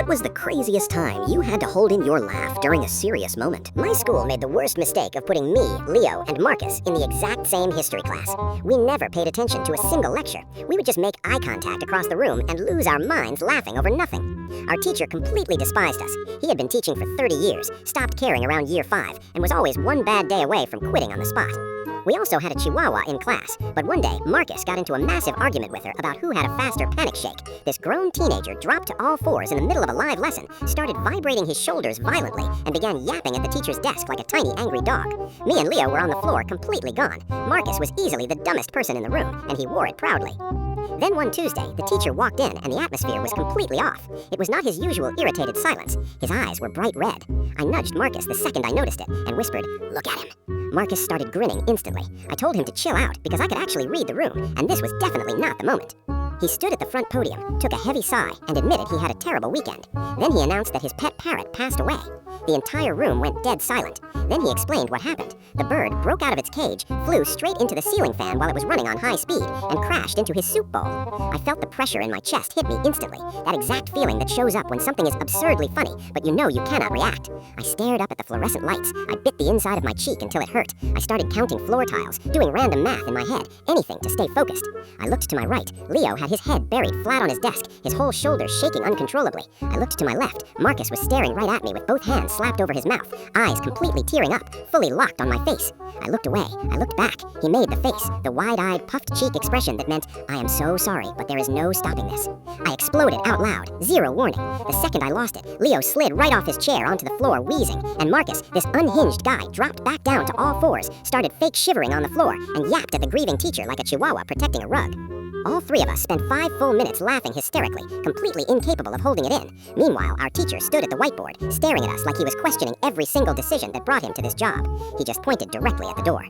What was the craziest time you had to hold in your laugh during a serious moment? My school made the worst mistake of putting me, Leo, and Marcus in the exact same history class. We never paid attention to a single lecture. We would just make eye contact across the room and lose our minds laughing over nothing. Our teacher completely despised us. He had been teaching for 30 years, stopped caring around year 5, and was always one bad day away from quitting on the spot. We also had a chihuahua in class, but one day, Marcus got into a massive argument with her about who had a faster panic shake. This grown teenager dropped to all fours in the middle of a live lesson, started vibrating his shoulders violently, and began yapping at the teacher's desk like a tiny angry dog. Me and Leo were on the floor, completely gone. Marcus was easily the dumbest person in the room, and he wore it proudly. Then one Tuesday, the teacher walked in and the atmosphere was completely off. It was not his usual irritated silence. His eyes were bright red. I nudged Marcus the second I noticed it and whispered, "Look at him." Marcus started grinning instantly. I told him to chill out because I could actually read the room, and this was definitely not the moment. He stood at the front podium, took a heavy sigh, and admitted he had a terrible weekend. Then he announced that his pet parrot passed away. The entire room went dead silent. Then he explained what happened. The bird broke out of its cage, flew straight into the ceiling fan while it was running on high speed, and crashed into his soup bowl. I felt the pressure in my chest hit me instantly, that exact feeling that shows up when something is absurdly funny, but you know you cannot react. I stared up at the fluorescent lights. I bit the inside of my cheek until it hurt. I started counting floor tiles, doing random math in my head, anything to stay focused. I looked to my right. Leo had his head buried flat on his desk, his whole shoulders shaking uncontrollably. I looked to my left. Marcus was staring right at me with both hands slapped over his mouth, eyes completely tearing up, fully locked on my face. I looked away. I looked back. He made the face, the wide-eyed, puffed cheek expression that meant, "I am so sorry, but there is no stopping this." I exploded out loud, zero warning. The second I lost it, Leo slid right off his chair onto the floor wheezing, and Marcus, this unhinged guy, dropped back down to all fours, started fake shivering on the floor, and yapped at the grieving teacher like a chihuahua protecting a rug. All three of us spent 5 full minutes laughing hysterically, completely incapable of holding it in. Meanwhile, our teacher stood at the whiteboard, staring at us like he was questioning every single decision that brought him to this job. He just pointed directly at the door.